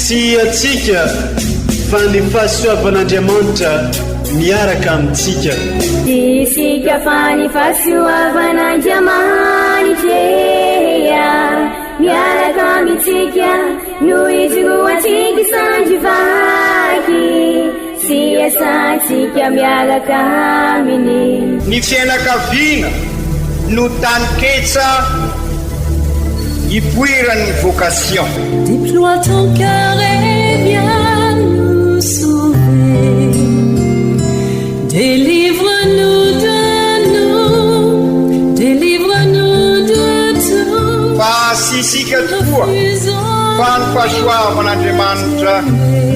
atsika fa ny fahasoavan'Andriamanitra miaraka amintsika. Isika fa ny fahasoavan'Andriamanitra miaraka amintsika noho izy roantsika sandrivaky sy asantsika miaraka aminy. Ny fianakaviana no taniketsa ipoiran'ny vocation. Déploie ton cœur et viens nous sauver. Délivre-nous de nous, délivre-nous de tout. Fa sisika tokoa fa ny fahasoavan'Andriamanitra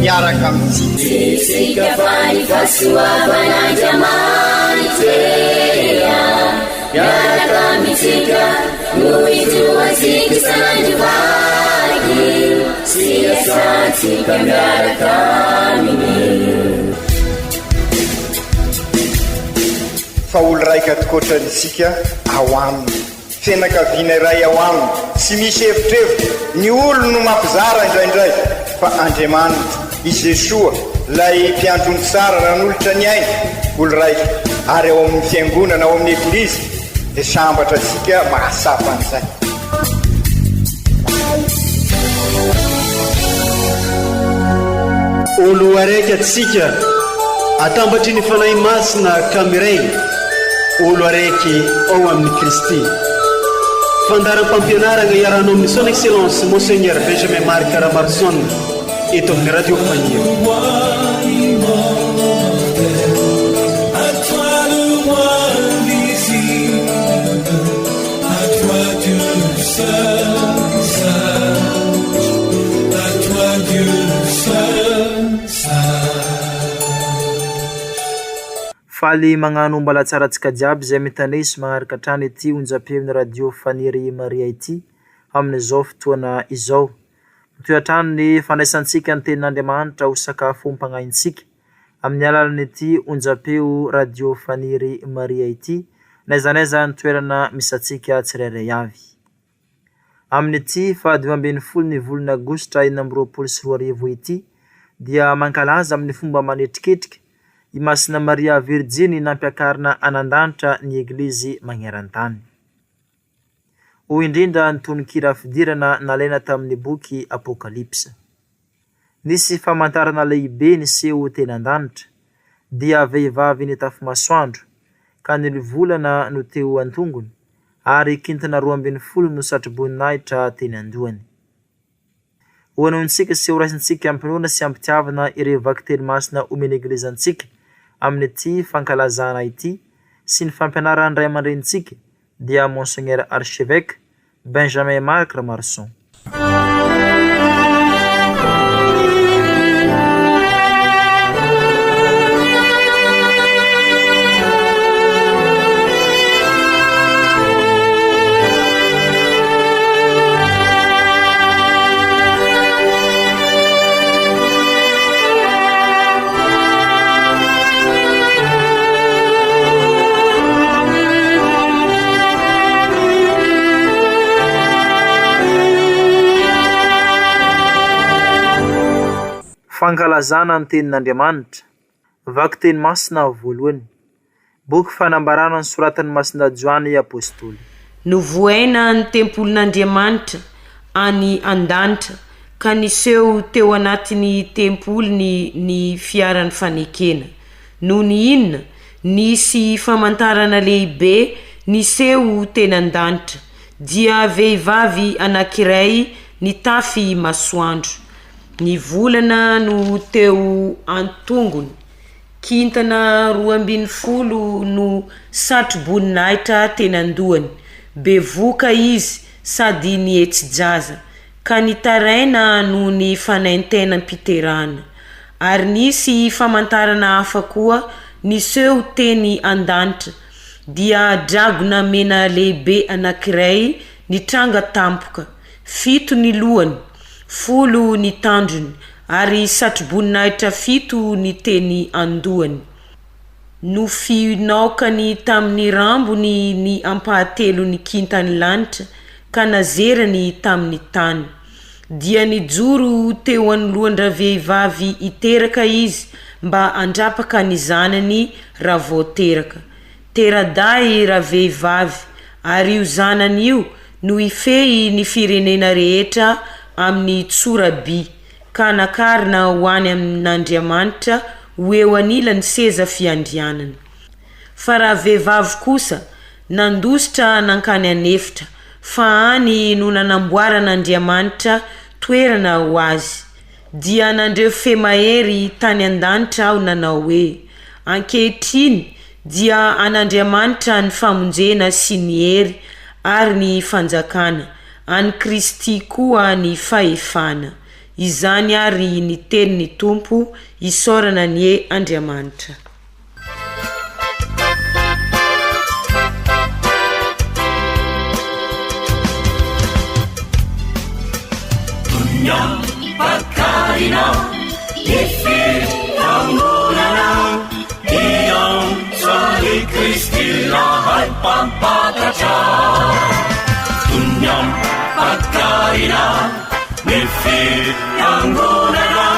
miaraka amintsika. Sisika fa ny fahasoavan'Andriamanitra miaraka amintsika noho izy roantsika sandrivaky sy asantsika miaraka aminy. Fa olo raiky atokotran'isika ao aminy, fianakaviana iray ao aminy, tsy misy hevitrevitra. Ny olo no mampizara indraindray fa Andriamanitra i Jesoa lay mpiandrony tsara ranolotra ny aina olo raiky. Ary ao amin'ny fiangonana ao amin'ny eglizy dia sambatra antsika mahasapa an'izay. Olo araiky atsika atambatry ny fanahy masina kamiray. Olo araiky ao amin'ny Kristy. Fandaram-pampianarana iaranao amin'ny son excellence Monseigneur Benjamin Marc Caramarson eto amin'ny radio Fania. Faly magnano mbalatsaratsika jiaby zay mitanesy magnaraka trany ity onjam-peo radio Faniry Maria ity amin'izao fotoana izao. Toetrano ny fanaisantsika ny tenin'Andriamanitra ho sakafo mpagnaintsika amin'ny alalan'ny ity onjam-peo radio Faniry Maria ity naizanaiza ny toerana misy antsika tsirairay avy. Amin'ity fa 12 ny volana Aogositra 2024 ity dia mankalaza amin'ny fomba manetriketrika i Masina Maria Virginy nampiakarina anandanitra ny eglizy magneran-tany. Ho indrindra ny tononkira fidirana nalaina tamin'ny boky Apokalipsa. Nisy famantarana lehibe niseho teny an-danitra dia vehivavy ny tafimasoandro ka ny volana no teo antongony ary kintana 12 no satroboninahitra teny andohany. Ho anontsika sy horaisintsika ampinoana sy ampitiavana ireo vaky teny masina omeny eglizantsika amin'ny ity fankalazana ity sy ny fampianaran'ny ray aman-drenitsika dia Monseigneur Archevêque Benjamin Marc Caramarson. Fankalazana ny tenin'Andriamanitra. Vaky teny masina voalohany. Boky fanambarana ny soratan'ny Masina Joany apôstôly. Novoaina ny tempolin'Andriamanitra any an-danitra ka niseho teo anatin'ny tempoly ny fiaran'ny fanekena. Noho ny inona nisy famantarana lehibe niseho teny an-danitra dia vehivavy anankiray nitafy masoandro. Ny volana no teo antongony, kintana 12 no satroboninahitra teny andohany, bevoka izy sady nihetsijaza, ka nitaraina no ny fanaintenam-piterana. Ary nisy famantarana hafa koa niseho teny an-danitra, dia dragona mena lehibe anankiray nitranga tampoka, 7 ny lohany, 10 ny tandrony, ary satroboninahitra 7 ny teny andohany. No finaokany tamin'ny rambony ny ampahatelo ny kintany lanitra ka nazerany tamin'ny tany. dia nijoro teo anoloandra vehivavy iteraka izy mba andrapaka ny zanany raha voateraka. Teraday raha vehivavy ary io zanany io no ifehy ny firenena rehetra amin'ny tsoraby ka nakarina ho any amin'Andriamanitra ho eo anila ny seza fiandrianana. Fa raha vehivavy kosa nandositra nankany anefitra fa any no nanamboaran'Andriamanitra toerana ho azy. Dia nandreo femahery tany an-danitra aho nanao hoe ankehitriny dia an'Andriamanitra ny famonjena sy ny hery ary ny fanjakana, any Kristy koa ny fahefana. Izany ary ny teny ny Tompo, isaorana ny Andriamanitra. Pakarina, ifir angunana, iyong sali Kristi lahat pampatacha. Tunyam pakarina, ifir angunana,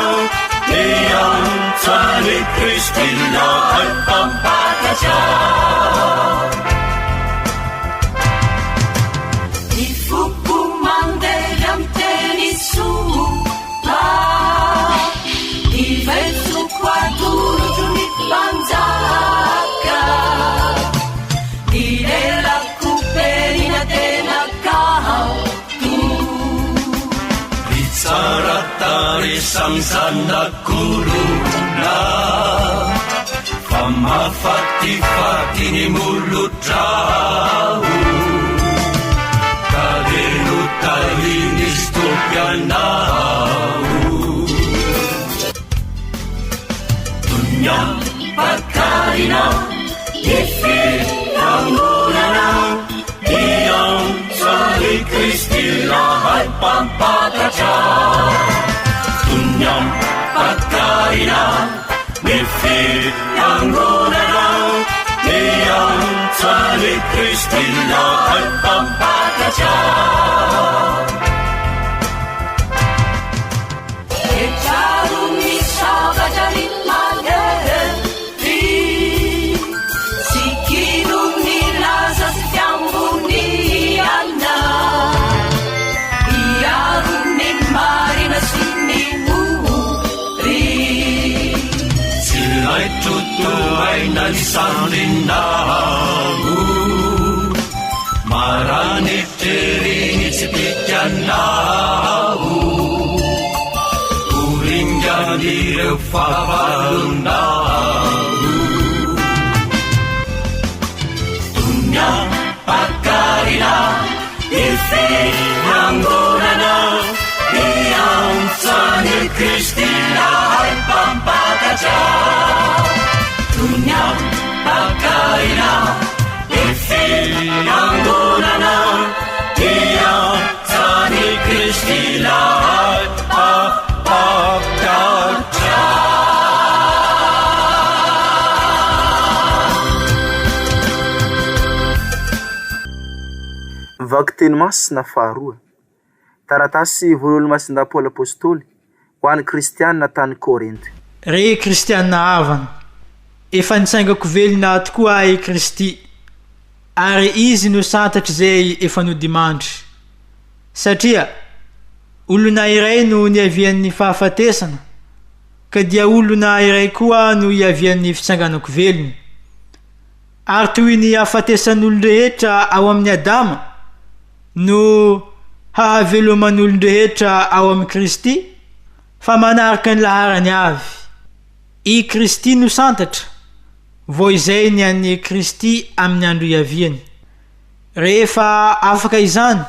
iyong sali Kristi lahat pampatacha. Saratari sangsanda kuruna Famafati-fati ni mulut jauh Kadenu talinis tupianau Dunya pakarina Ifi angunana Iyong sali Kristi lahat pampatacha Tunyam pakarina Nifir angunana Iyong sali Kristi lahat pampatacha Ecarumi sabajarin maneren Sikidum nilasas jambuniana Iarun ni marina sinimuri Sila'y tutuay na sanlindahu Maranit tiringit sipikyan lahu Uring jadi refabalundahu Dunya pakarina Ifi angunana Iyong sani Kristi lahat pampatacha Dunya pakarina Ifi angunana Iyong sani Kristi lahat pampatacha Vaky teny masina faharoa. Taratasy voalohany masinda Paul apôstôly ho an'ny kristianina tany Korinthy. Re kristianina havana, efa nitsaingako velona tokoa i Kristy, ary izy no santatry zay efa nodimandry. Satria olona iray no niavian'ny fahafatesana, ka dia olona iray koa no iavian'ny fitsanganako velona. Ary toy ny hafatesan'olo rehetra ao amin'ny Adama no hahaveloman'olo rehetra ao amin'ny Kristy, fa manaraka ny laharany avy. I Kristy no santatra, vo izay ny an'ny Kristy amin'ny andro iaviany. Rehefa afaka izany,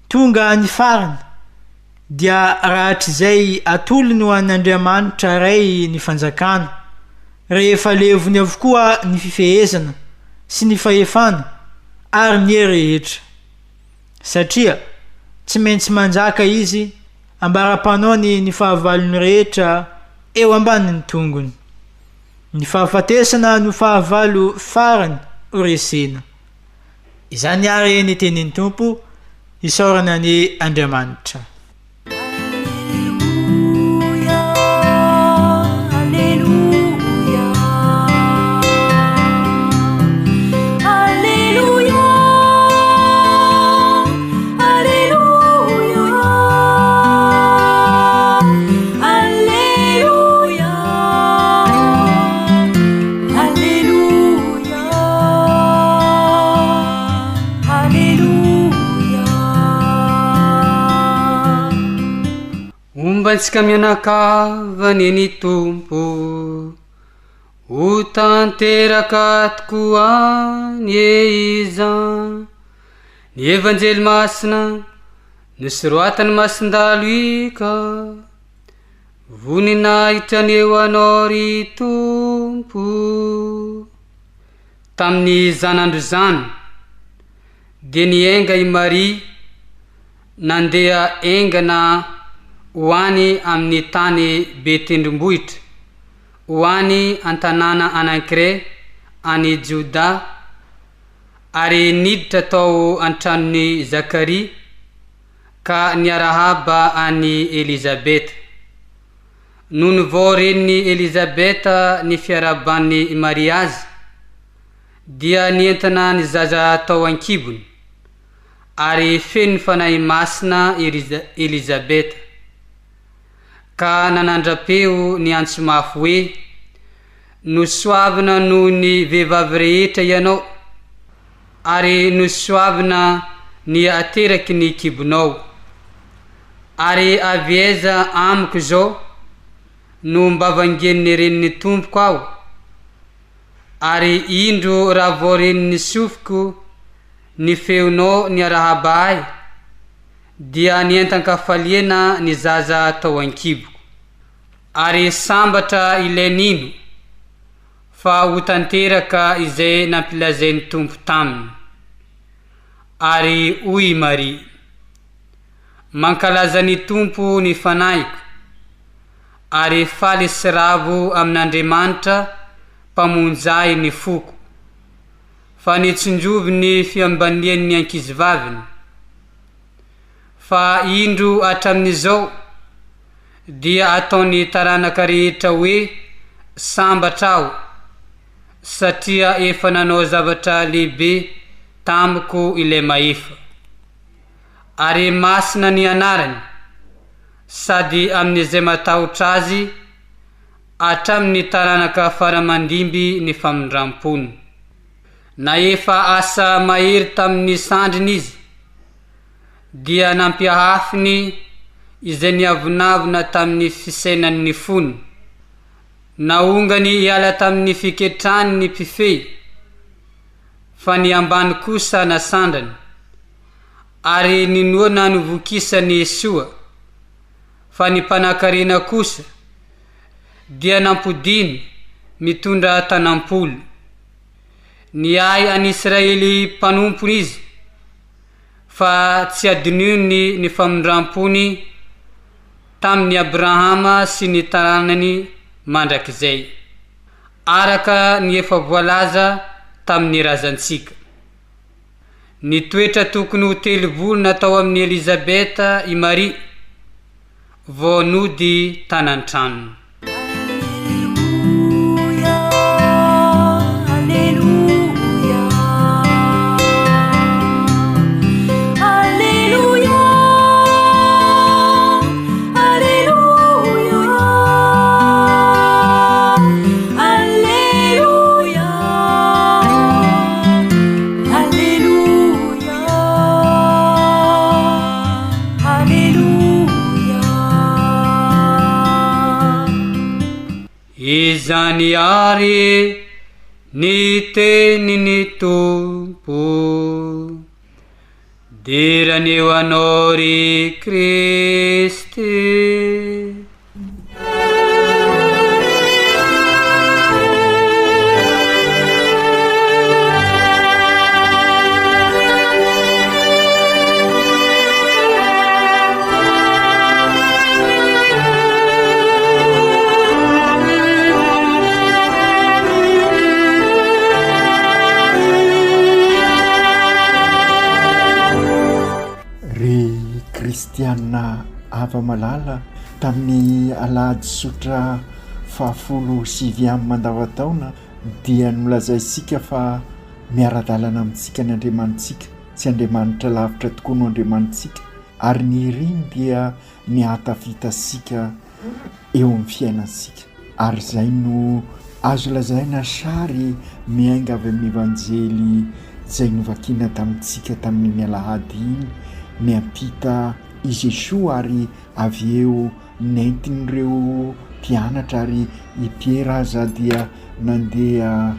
tonga ny farany, dia rahatr'izay atolony ho an'Andriamanitra ray ny fanjakana, rehefa levony avokoa ny fifehezana sy ny fahefana ary ny rehetra. Satria tsy maintsy manjaka izy ambara-panaony ny fahavalony rehetra eo ambanin'ny tongony. Ny fahafatesana no fahavalo farany oresena. Izany ary ny tenin'ny Tompo, isaorana ny Andriamanitra. fombantsika mianakavany ny tompo ho tanteraka tokoa ny iza ny evanjely masina nosiroatany masindalo ika voninahitra aneo anao ry tompo tamin'ny zanandro zany dia nienga i Maria nandeha engana hoany amin'ny tany Betendrombohitra hoany an-tanàna anankiray any Joda ary niditra tao an-tranon'ny Zakaria ka niarahaba any Elizabeta. Nono vao ren'ny Elizabeta ny fiaraban'ny Maria azy dia nientana ny zaza tao an-kibony ary feno fanahy masina Elizabeta ka nanandra-peo ny antso-mafy hoe nosoavina noho ny vehivavy rehetra ianao ary nosoavina ny ateraky ny kibonao ary avy aiza amiko zao no mbavangen'ny reniny tompoko aho ary indro raha vao reniny sofiko ny feonao ny arahabahay dia nientan-kafaliana ny zaza tao an-kiboko ary sambatra ilainino fa ho tanteraka izay nampilazain'ny tompo taminy. Ary hoy Maria, mankalaza ny tompo ny fanahiko ary faly sy ravo amin'Andriamanitra mpamonjay ny foko fa nitsonjovy ny fiambanian'ny ankizivaviny fa indro hatramin'izao dia ataony taranaka rehetra hoe sambatra aho satria efa nanao zavatra lehibe tamiko ilay maefa ary masina ny anarany sady amin'izay matahotra azy hatramin'ny taranaka faramandimby ny famindram-pony na efa asa mahery tamin'ny sandriny izy dia nampiahafiny izay niavonavona tamin'ny fisainan'ny fony naongany hiala tamin'ny fiketrany ny mpifehy fa ny ambany kosa nasandrany ary ninoana novokisany soa fa ny mpanakarena kosa dia nampodiny mitondra tanampolo ny ay any Israely mpanompony izy fa tsy adinony ny famindram-pony tamin'ny Abrahama sy ny taranany mandrakizay araka ny efa voalaza tamin'ny razantsika. Ny toetra tokony ho telovolona tao amin'ny Elizabeta i Maria vao nody tanan-trano. Izany ary ny teniny tompo diran'eo anao ry Kristy. Kristianina ava malala tamin'ny alahady sotra 17 mandavataona dia nolazaisika fa miara-dalana amintsika ny Andriamanitsika sy Andriamanitra lavitra tokoa no Andriamanitsika ary ny riny dia ny hatafitasika eo amin'ny fiainansika ary zay no azo lazaina sary miainga avy amin'ny evanjely zay novakina tamintsika tamin'ny alahady iny miampita i Jesosy ary avy eo nentin'ireo mpianatra ary i Piera aza dia nandeha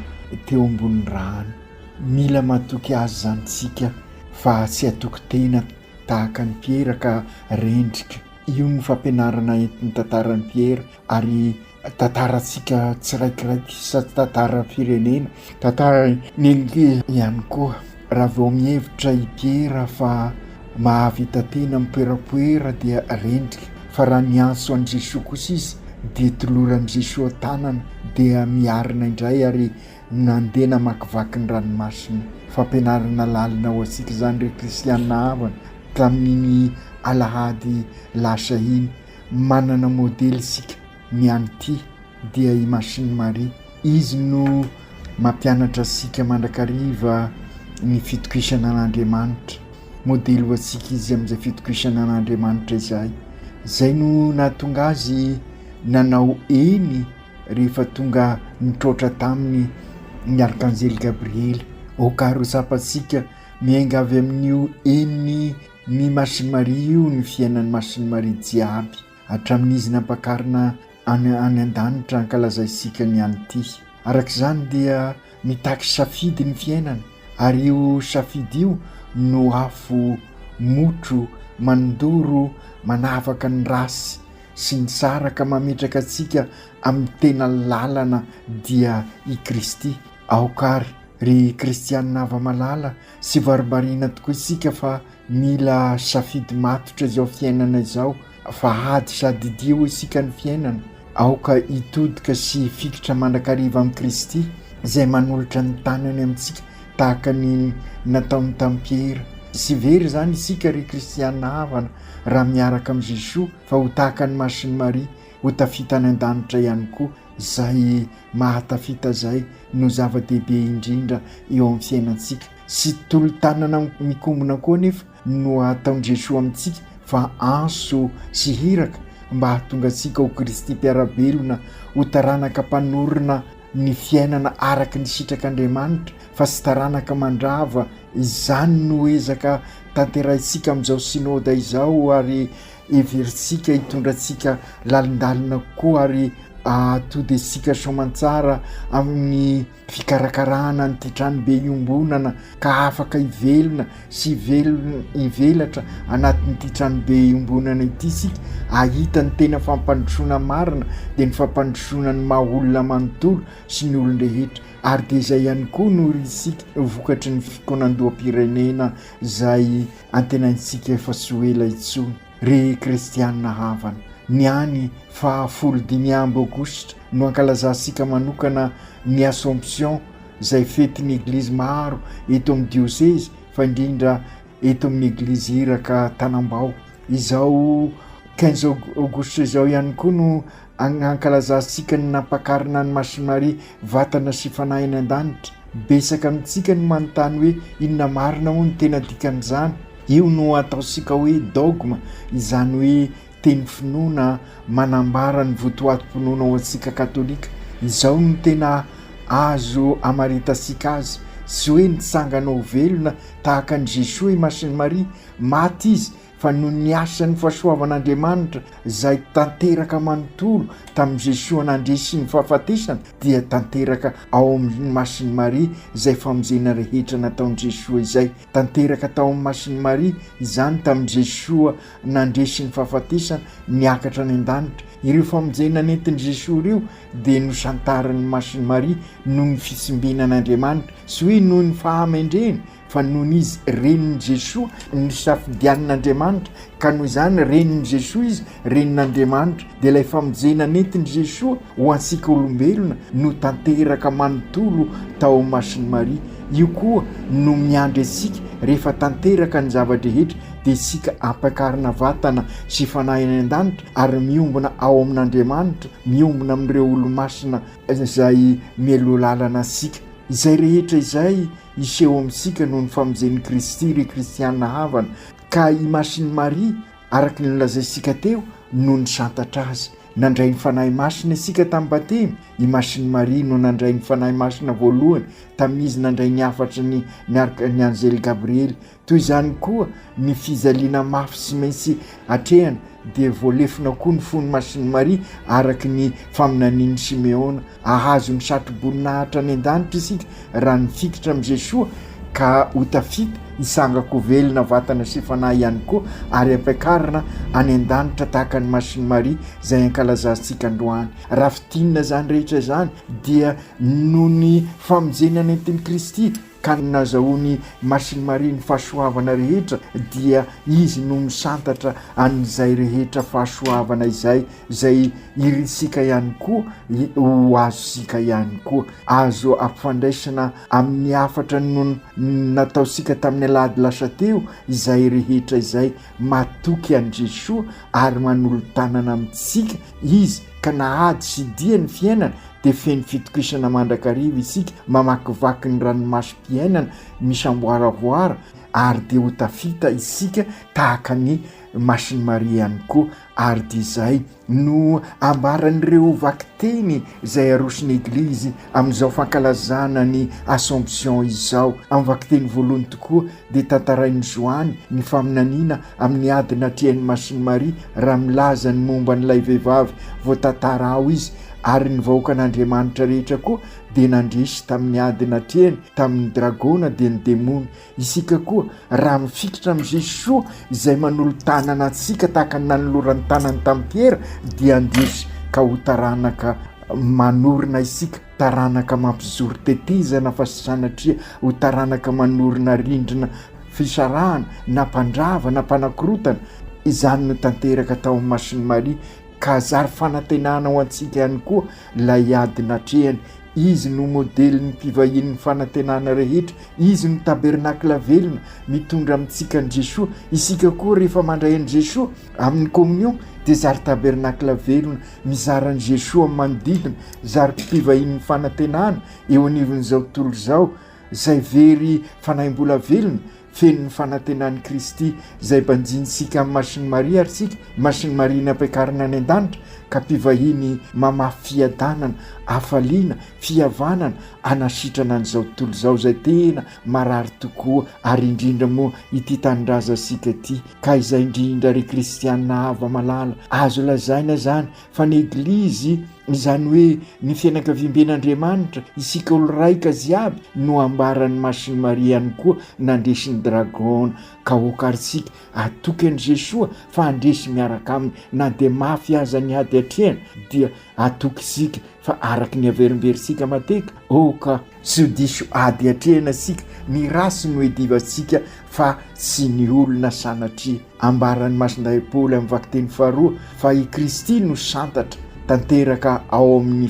teo ambony rano. Mila matoky azy zany tsika fa tsy atoky tena tahaka ny Piera ka rendrika. Io ny fampianarana entin'ny tantaran'ny Piera ary tantarantsika tsiraikiraiky sa tantara firenena, tantara ny ihany koa. Raha vao mihevitra i Piera fa mahavita tena mipoerapoera dia rendrika, fa raha nianso an' Jesosy kosa izy dia toloran'i Jesosy tanana dia miarina indray ary nandeha namakivaky ny ranomasina. Fampianarana lalina ho antsika zany re kristianina havana tamin'ny alahady lasa iny. Manana modely sika ny an'ity dia i Masiny Maria. Izy no mampianatra sika mandrakariva ny fitokisana an'Andriamanitra. Modely ho antsika izy amin'izay fitokisana an'Andriamanitra izay. Zay no nahatonga azy nanao eny rehefa tonga nitroatra taminy ny arkanjely Gabriely. Okaro sapatsika miainga avy amin'io eny ny Masiny Maria io ny fiainan'ny Masiny Maria jiaby hatramin'izy nampakarina any an-danitra ankalazaisika ny an'ity. Arak'izany dia mitaky safidy ny fiainana ary io safidy io no afo motro mandoro manavaka ny rasy sy ny saraka mametraka atsika amin'ny tena lalana dia i Kristy. Aokary ry kristianina ava-malala sy varibarina tokoa isika fa mila safidy matotra izao fiainana izao fa ady sady dio isika ny fiainana. Aoka hitodika sy fikitra mandrakariva amin'ny Kristy izay manolotra ny tanany amintsika tahaka ny nataony tamin'i Piera. Sy very zany isika ry kristianina havana raha miaraka amin'ny Jesosy fa ho tahaka ny Masiny Maria ho tafita any an-danitra ihany koa. Zay mahatafita zay no zava-dehibe indrindra eo amin'ny fiainantsika. Sy tolo-tanana mikombona koa nefa no ataon'i Jesosy amintsika fa anso sy hiraka mba hahatonga atsika ho Kristy mpiarabelona ho taranaka mpanorona ny fiainana araky ny sitrak'Andriamanitra fa sy taranaka mandrava. Izany no ezaka tanterahintsika amin'izao synôda izao ary everitsika hitondrantsika lalindalina koa ary atody antsika soamantsara amin'ny fikarakarana nyity trano be iombonana ka afaka hivelona sy hivelatra anatin'ity trano be iombonana ity sika ahita ny tena fampandrosoana marina dia ny fampandrosoana ny maha olona manontolo sy ny olon-drehetra. Ary dia izay ihany koa no isika vokatry ny fikonandoam-pirenena izay antenaintsika efa soela intsony. Ry kristianina havana, niany fa 15 Aogositra no ankalazantsika manokana ny Assomption izay fetin'ny eglizy maro eto amin'ny diocese fa indrindra eto amin'ny eglizy iraka Tanambao. Izao 15 Aogositra izao ihany koa no ankalazantsika ny nampakarina ny Masiny Maria vatana sy fanahy ny an-danitra. Besaka amintsika ny manontany hoe inona marina ho ny tena dikan'izany. Io no ataosika hoe dogma, izany hoe teny finoana manambara ny votoatim-pinoana ho antsika katolika. Izao no tena azo amaritasika azy sy hoe nitsangana ho velona tahaka ny Jesosy i Masiny Maria. Maty izy fa no niasa ny fahasoavan'Andriamanitra izay tanteraka manontolo tamin'i Jesosy nandresy ny fahafatesana dia tanteraka ao amin'ny Masiny Maria izay famonjena rehetra nataon'i Jesosy izay. Tanteraka tao amin'ny Masiny Maria izany tamin'i Jesosy nandresy ny fahafatesana niakatra any an-danitra. Ireo famonjena nentin'i Jesosy ireo dia nosantaran'ny Masiny Maria noho ny fitsimbenan'Andriamanitra sy hoe noho ny fahamendreny fa noho izy renin'i Jesosy ny safidianin'Andriamanitra ka noho izany renin'i Jesosy izy renin'Andriamanitra dia ilay famonjena nentin'i Jesosy ho antsika olombelona no tanteraka manontolo tao Masiny Maria. Io koa no miandry antsika rehefa tanteraka ny zavadrehetra dia isika ampakarina vatana sy fanahy any an-danitra ary miombona ao amin'Andriamanitra, miombona amin'ireo olo-masina izay mialoha lalana antsika. Izay rehetra izay iseho amintsika noho ny famonjen'i Kristy ry kristianina havana ka i Masiny Maria araky ny lazaisika teo no ny santatra azy nandray ny fanahy masina isika tamin'ny batemy i Masiny Maria no nandray ny fanahy masina voalohany tamin'izy nandray ny afatra ny miaraka ny anjely Gabriely. Toy izany koa ny fizaliana mafy sy maintsy atrehana dia voalefina koa ny fony Masiny Maria araky ny faminanian'ny Simeona. Ahazo ny satroboninahitra any an-danitra isika raha nifikitra amin'i Jesoa ka ho tafita isangako velona vatana sy fanahy ihany koa ary ampiakarina any an-danitra tahaka ny Masiny Maria izay ankalazantsika androany. Raha fitinina zany rehetra zany dia noho ny famonjena any an-teny Kristy ka nazahoany Masiny Maria ny fahasoavana rehetra dia izy no misantatra an'izay rehetra fahasoavana izay irisika ihany koa ho azosika ihany koa. Azo ampifandraisana amin'ny afatra no nataosika tamin'ny alahady lasa teo izay rehetra izay matoky an' Jesoa ary manolo tanana amintsika izy ka nahady sy dia ny fiainana dia feno fitokisana mandrakariva isika mamakivaky ny ranomasom-piainana misamboaravoara ary dia ho tafita isika tahaka ny Masiny Maria ihany koa. Ary dia izay no ambaran'ireo vaky teny izay arosony Eglizy amin'izao fankalazana ny Assomption izao. Amin'ny vaky teny voalohany tokoa dia tantarain'ny Joany ny faminaniana amin'ny adina atrian'ny Masiny Maria raha milaza ny momba n'ilay vehivavy voatantara ao izy. Ary ny vahoaka n'Andriamanitra rehetra koa dia nandresy tamin'ny adina atrehany tamin'ny dragona dia ny demony. Isika koa raha mifikitra amin'i Jesoa izay manolo tanana antsika tahaka ny nanolorany tanany tamin'ny Piera dia andesy ka ho taranaka manorina isika, taranaka mampizoro tetezana fa sy sanatria ho taranaka manorina rindrina fisarahana na mpandrava na mpanakorotana. Izany no tanteraka tao amin'ny Masiny Maria ka zary fanantenana ho antsika ihany koa lay adina atrehany. Izy no modely ny mpivahin'ny fanantenana rehetra. Izy no tabernakla velona mitondra amintsika ny Jesoa. Isika koa rehefa mandray an'i Jesoa amin'ny communion dia zary tabernakla velona mizara an'i Jesoa manodidina, zary mpivahin'ny fanantenana eo anivon'izao tontolo izao izay very fanahy-mbola velona feno ny fanantenan'i Kristy izay banjinsika amin'ny Masiny Maria ary sika Masiny Maria ny ampiakarina any an-danitra ka mpivahiny mamafy fiadanana, hafaliana, fihavanana anasitrana an'izao tontolo izao izay tena marary tokoa. Ary indrindra moa ity tanindrazana sika ity ka izay indrindra ry kristianina ava malala azo lazaina zany fa ny Eglizy izany hoe ny fianakaviam-ben'Andriamanitra isika oloraika ziaby no ambaran'ny Masiny Maria ihany koa nandresy ny dragona ka hokarisika atoky an'i Jesoa fa andresy miaraka aminy na dia mafy aza ny ady atrehana dia atoky isika fa araky ny averimberisika mateka ka sy ho diso ady atrehana sika ny rasy no edivatsika fa sy ny olona sanatria. Ambaran'ny Masindahy Paoly amin'ny vaky teny faharoa fa i Kristy no santatra tanteraka ao amin'ny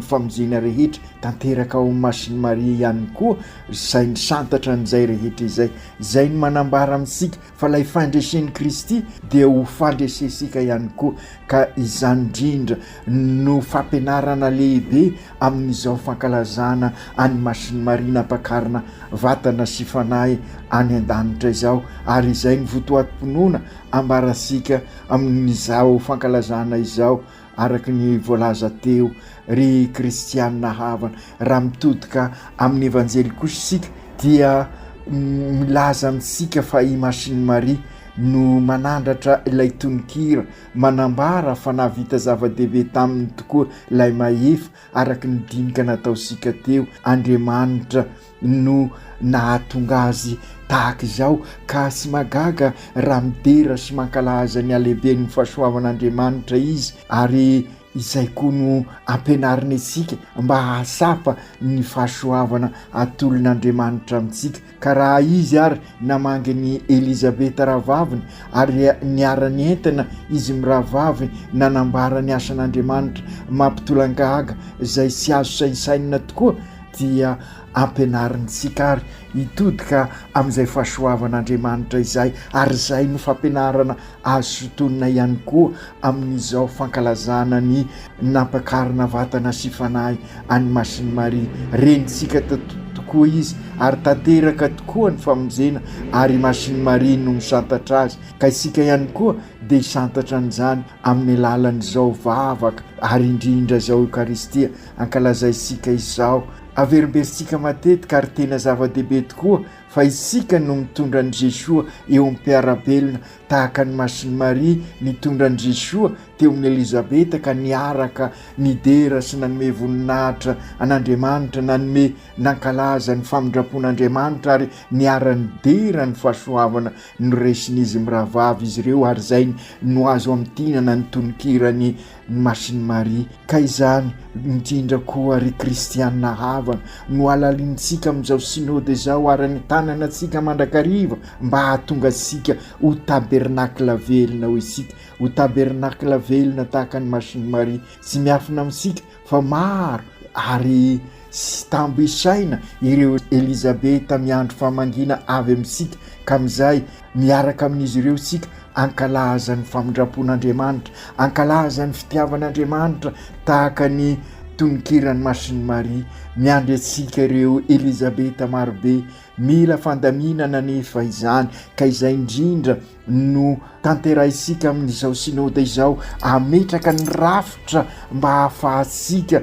famonjena rehetra, tanteraka ao amin'ny Masiny Maria ihany koa izay ny santatra n'izay rehetra izay. Izay ny manambara amintsika fa ilay fandresen'i Kristy dia ho fandresesika ihany koa ka izany indrindra no fampianarana lehibe amin'izao fankalazana any Masiny Maria nampakarina vatana sy fanahy any an-danitra izao. Ary izay ny votoatim-pinoana ambarasika amin'izao fankalazana izao araky ny voalaza teo ry kristianina havana. Raha mitodika amin'ny evanjely kosa isika dia milaza amintsika fa i Masiny Maria no manandratra ilay tononkira manambara fa nahavita zava-dehibe taminy tokoa ilay mahefa araky ny dinika nataosika teo. Andriamanitra no nahatonga azy tahaka izao ka sy magaga raha midera sy mankalaza ny alehibe ny fahasoavan'Andriamanitra izy. Ary izay koa no ampianarina isika mba hahasapa ny fahasoavana atolon'Andriamanitra amintsika. Ka raha izy ary namangy ny Elizabeta rahavaviny ary niara-ny entana izy mirahavavy nanambara ny asan'Andriamanitra mampitolangaga izay sy azo sainsainina tokoa dia ampianarintsika ary hitodika amin'izay fahasoavan'Andriamanitra izay. Ary izay no fampianarana azo sotonina ihany koa amin'izao fankalazana ny nampakarina vatana sy fanahy any Masiny Maria. Renitsika tokoa tokoa izy ary tanteraka tokoa ny famonjena ary Masiny Maria no misantatra azy ka isika ihany koa dia santatra an'izany amin'ny alalan'izao vavaka ary indrindra zao Eukaristia ankalazay isika izao. Averimberisika matetika ary tena zava-dehibe tokoa fa isika no mitondra ny Jesoa eo amin'ny mpiarabelona tahaka ny Masiny Maria nitondra ny Jesoa teo amin'ny Elizabeta ka niaraka nidera sy nanome voninahitra an'Andriamanitra, nanome nankalaza ny famindrapon'Andriamanitra ary niara-nidera ny fahasoavana noresin'izy miravavy izy ireo ary zay no azo amintinana ny tononkirany Masiny Maria. Ka izany indrindra koa ry kristianina havana no alalintsika amin'izao synody izao ary ny tanana antsika mandrakariva mba hahatonga sika ho tabernakla velona ho isika, ho tabernakla velona tahaka ny Masiny Maria. Tsy miafina amintsika fa maro ary sy tambo isaina ireo Elizabeta miandro famangina avy amintsika ka amin'izay miaraka amin'izy ireo sika ankalaza ny famindrapon'Andriamanitra, ankalaza ny fitiavan'Andriamanitra tahaka ny tononkirany Masiny Maria. Miandry antsika ireo Elizabeta marobe mila fandaminana nefa izany ka izay indrindra no tanterahisika amin'izao synody izao ametraka ny rafitra mba hahafahatsika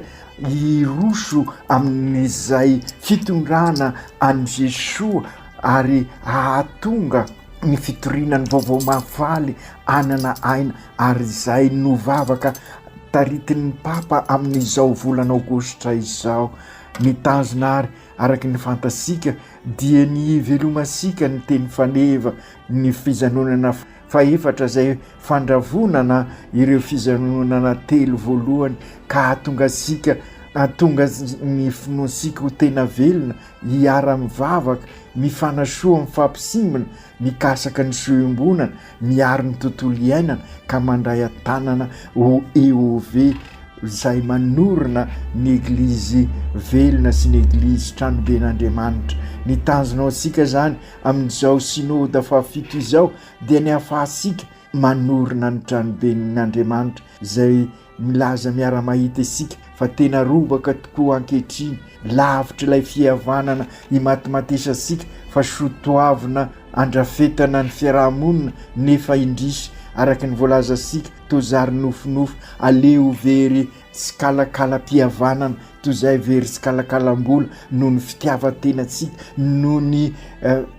iroso amin'izay fitondrana any Jesoa ary hahatonga ny fitorinany vaovao mafaly anana aina ary izay no vavaka taritin'ny Papa amin'izao volana Aogositra izao. Ny tanjona araky ny fantasika dia ny velomasika ny teny faneva ny fijanonana faefatra zay fandravonana ireo fijanonana telo voalohany ka hatonga sika hatonga ny finoansika ho tena velona hiara-mivavaka mifanasoa amin'ny fampisimana mikasaka ny soembonana miaro ny tontolo iainana ka mandray atanana ho EOV izay manorina ny eglizy velona sy ny eglizy tranoben'Andriamanitra. Ny tanjonao antsika zany amin'izao synody fafito izao dia ny ahafahasika manorina ny tranoben'Andriamanitra izay milaza miara-mahita isika fa tena robaka tokoa ankehitriny lavitra ilay fihavanana imatimatesa sika fa sotoavina andrafetana ny fiarahamonina nefa indrisy araky ny voalaza sika tozary nofinofo aleo very sy kalakala-pihavanana toy izay very sy kalakalam-bola noho ny fitiavan-tenantsika noho ny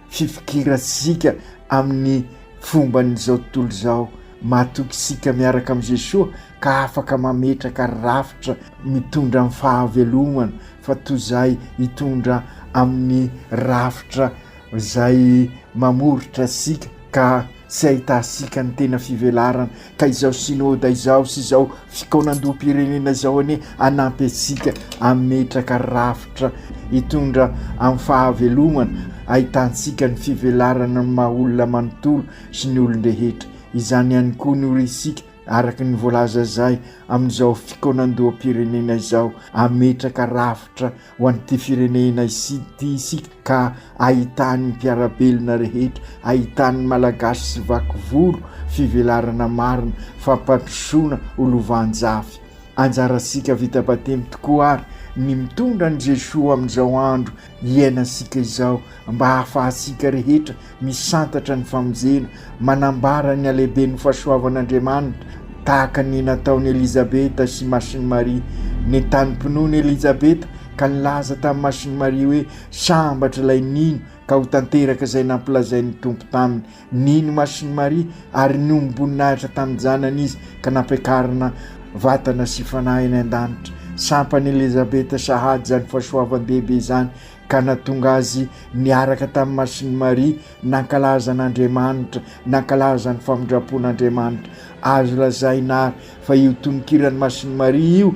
fifikiratsika amin'ny fomba n'izao tontolo izao. Mahatoky sika miaraka amin'ny Jesoa ka afaka mametraka rafitra mitondra amin'ny fahavelomana fa toy izay hitondra amin'ny rafitra izay mamoritra sika ka sy ahitasika ny tena fivelarana. Ka izao synody izao sy izao fikaonandoam-pirenena izao anie anampy antsika ametraka rafitra hitondra amin'ny fahavelomana ahitansika ny fivelarana ny maha-olona manontolo sy ny olon-drehetra. Izany ihany koa ny orisika araky ny voalaza zay amin'izao fikaonandoam-pirenena izao ametraka rafitra ho an'ity firenena ity isika ka ahitany mpiarabelona rehetra, ahitany malagasy sy vakovolo fivelarana marina fampandrosoana olovanjafy. Anjarasika vita batemy tokoa ary ny mitondra ny Jesoa amin'izao andro iainasika izao mba hahafahasika rehetra misantatra ny famonjena manambara ny alehiben'ny fahasoavan'Andriamanitra tahaka ny nataon'ny Elizabeta sy Masiny Maria. Ny tanimpinoany Elizabeta ka nilaza tamin'ny Masiny Maria hoe sambatra ilay nino ka ho tanteraka izay nampilazain'ny tompo taminy. Nino Masiny Maria ary nomboninahitra tamin'ny janany izy ka nampiakarina vatana sy fanahy any an-danitra. Sampany Elizabeta sahady zany fahasoavan-dehibe zany ka natonga azy niaraka tamin'ny Masiny Maria nankalaza n'Andriamanitra, nankalaza ny famindrapon'Andriamanitra. Azo lazaina fa io tononkirany Masiny Maria io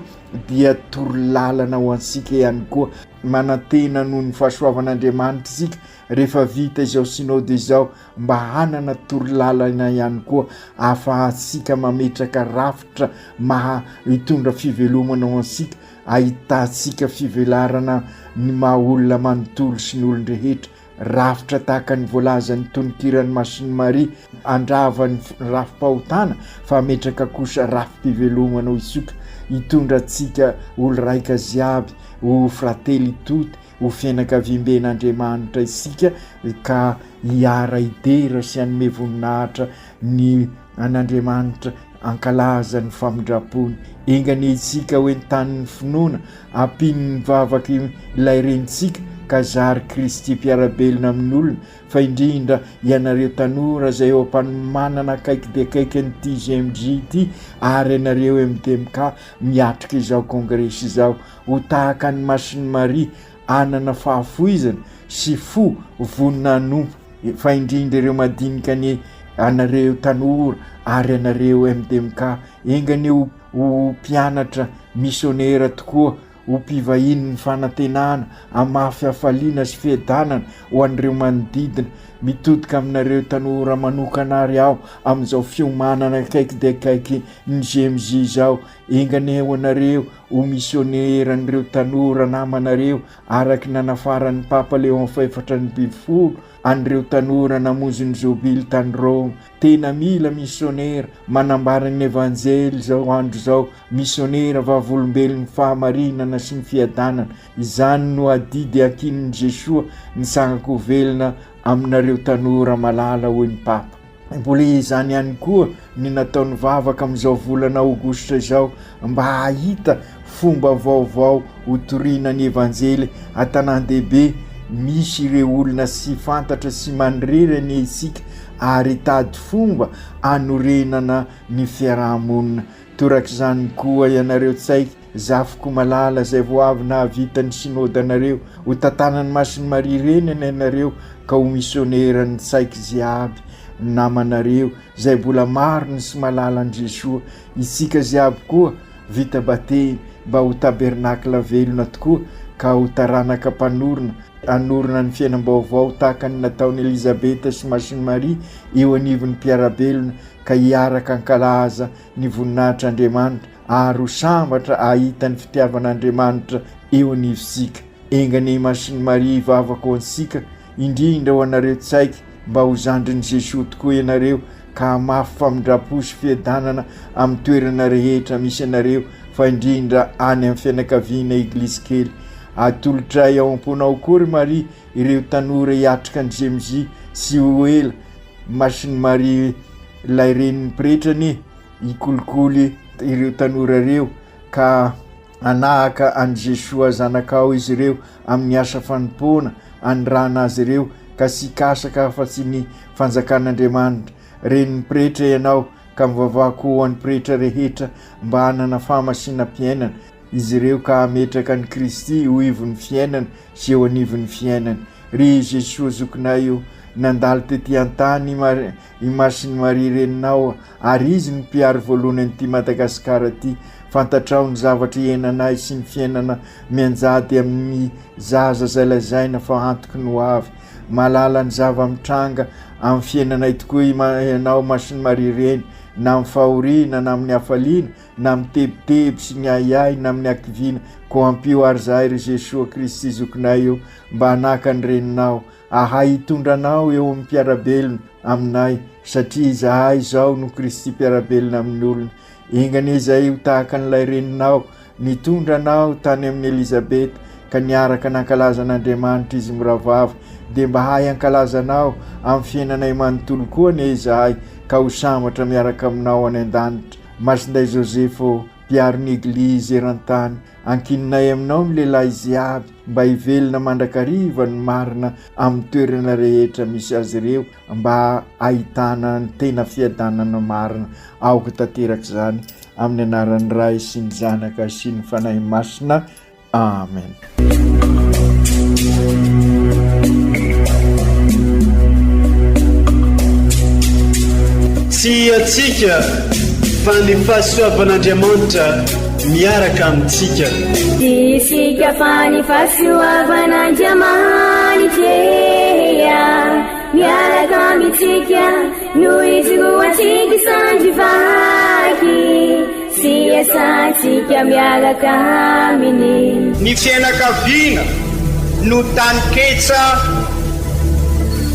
dia torolalana ho antsika ihany koa. Manantena noho ny fahasoavan'Andriamanitra isika rehefa vita izao synody izao mba hanana torolalana ihany koa ahafahantsika mametraka rafitra maha hitondra fivelomana ho antsika, ahitantsika fivelarana ny maha-olona manontolo sy ny olon-drehetra. Rafitra tahaka ny voalaza ny tononkirany Masiny Maria andravany rafi-pahotana fa ametraka kosa rafi-pivelomana ho isoka hitondra antsika olo raika ziaby ho frately toty ho fianakavimben'Andriamanitra isika ka hiara idera sy anome voninahitra ny an'Andriamanitra ankalaza ny famindrapony. Engany isika hoe nytanin'ny finoana ampin'ny vavaky ilay renitsika ka zary Kristy mpiarabelona amin'olona, fa indrindra ianareo tanora zay eo ampanomanana akaiky de akaiky nyty GMJ ity, ary ianareo MDMK miatrika izao kongresy izao ho tahaka ny Masiny Maria anana fahafoizana sy fo vonina nompo. Fa indrindra ireo madinika ny anareo tanora ary anareo MDMK engany ho mpianatra missionnaire tokoa, ho mpivahiny ny fanantenana amafy hafaliana sy fiadanana ho an'ireo manodidina. Mitodika aminareo tanora manokana ary aho amin'izao fiomanana akaiky de akaiky ny GMJ zao. Engany ho anareo ho missionnaire an'ireo tanora namanareo araky nanafaran'ny Papa Léon faefatra ny 12 an'ireo tanora namonjy ny jobily tany Rome. Tena mila missionnaire manambara ny evanjely zao andro zao, missionnaire vavolombelon'ny fahamarinana sy ny fiadanana. Izany no adidy ankin'ny Jesua ny sangako velona aminareo tanora malala hoy ny Papa. Mbola izany ihany koa ny nataony vavaka amin'izao volana aogositra izao mba hahita fomba vaovao hotoriana ny evanjely an-tanan-dehibe. Misy ireo olona sy fantatra sy manirerany isika ary tady fomba anorenana ny fiarahamonina. Torak'izany koa ianareo tsaiky zafiko malala zay vo avy nahavita ny sinodanareo ho tantanany Masiny Maria renany ianareo ka ho missionnaire ny tsaiky ziaby namanareo zay mbola mariny sy malala an Jesua. Isika ziaby koa vita bateny mba ho tabernakla velona tokoa ka ho taranaka mpanorona, anorona ny fiainam-baovao tahaka ny nataony Elizabeta sy Masiny Maria eo anivon'ny mpiarabelona, ka hiaraka ankalaza ny voninahitr'Andriamanitra ary ho sambatra ahita ny fitiavan'Andriamanitra eo anivosika. Engany Masiny Maria vavako ansika, indrindra ho anareo tsaiky mba ho zandrin'i Jesua tokoa ianareo ka hamafy famindrapo sy fiadanana amin'ny toerana rehetra misy ianareo, fa indrindra any amin'ny fianakaviana Eglizy kely. Atolotray ao am-ponao kory Maria ireo tanora hiatrika ny GMJ sy ho ela Masiny Maria ilay reniny pretrany hikolikoly ireo tanora reo ka anahaka an Jesua zanakao izy ireo amin'ny asa fanompona andrana azy ireo ka sikasaka fa tsy ny fanjakan'Andriamanitra. Reniny pretra ianao ka mivavako ho an'ny pretra rehetra mba hanana famasinam-piainana izy ireo ka ametraka ny Kristy ho ivon'ny fiainana sy eo anivon'ny fiainana. Ry Jesua zokinay io nandalo tety an-tany i Masiny Maria reninao ary izy ny mpiary voalohany an'ity Madagasikara ty. Fantatrao ny zavatra ienanay sy ny fiainana mianjady amin'ny zaza zay lazaina fa antoky no avy. Malala ny zava-mitranga amin'ny fiainanay tokoa ianao Masiny Maria reny, na amin'ny fahoriana na amin'ny hafaliana na amin'ny tebiteby sy ny ayay na amin'ny akivina, ko ampio ary zahay ry Jesua Kristy zokinay io mba hanaka ny reninao, ahay hitondranao eo amin'ny mpiarabelona aminay, satria zahay zao no Kristy mpiarabelona amin'ny olona. Engany izay ho tahaka n'ilay reninao nitondranao tany amin'ny Elizabeta ka niaraka nankalaza n'Andriamanitra izy miravava, de mba hay ankalazanao amin'ny fiainanay manontolo koa ne izahay ka ho sambatra miaraka aminao any an-danitra. Masinday Josefo mpiaron'ny Eglizy eran-tany, ankininay aminao ny lehilahy ziaby mba hivelona mandrakariva ny marina amin'ny toerana rehetra misy azy ireo mba ahitana ny tena fiadanana marina. Aoka tanteraka izany amin'ny anaran'ny Ray sy ny Zanaka sy ny Fanahy Masina. Amen. Tsy atsika fa ny fahasoavan'Andriamanitra miaraka amintsika. Isika fa ny fahasoavan'Andriamanitra miaraka amintsika noho izy ho antsika sandrivaky sy asantsika miaraka aminy. Ny fianakaviana no tany ketsa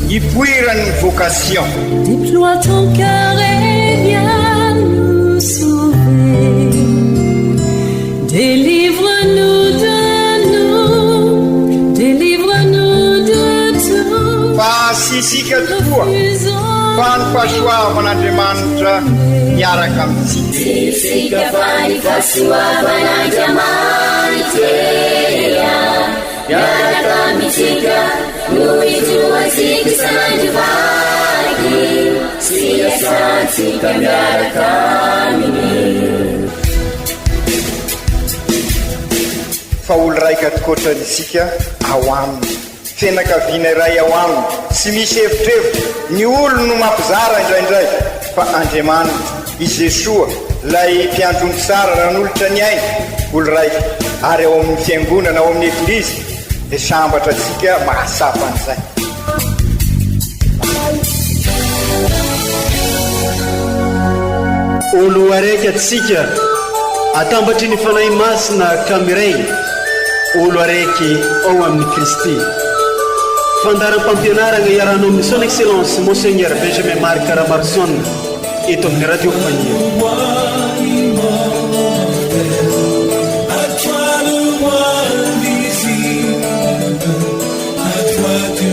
hipoiran'ny vocation. Déploie ton cœur et viens nous sauver. Délivre-nous de nous, isika tokoa fa ny fahasoavan'Andriamanitra miaraka amintsika. Isika fa ny fahasoavan'Andriamanitra miaraka amintsika no itoatsika sandrovaky sy asantsika miaraka aminy. Fa olo raika tokoatranisika ao aminy fianakaviana iray ao aminy sy misy hevitrevitra ny olo no mampizara indraindray fa Andriamanitra i Jesoa lay mpiandrony tsara nanolotra ny aina olo raika ary ao amin'ny fiangonana ao amin'ny ekolizy dia sambatra atsika mahasapa an'izay. Olo araiky atsika atambatry ny fanahy masina kamiray olo araiky ao amin'ny Kristy. Fandaram-pampianarana iarahana amin'ny son excellence Monseigneur Benjamin Marc Caramarson eto amin'ny radio Fania. À toi de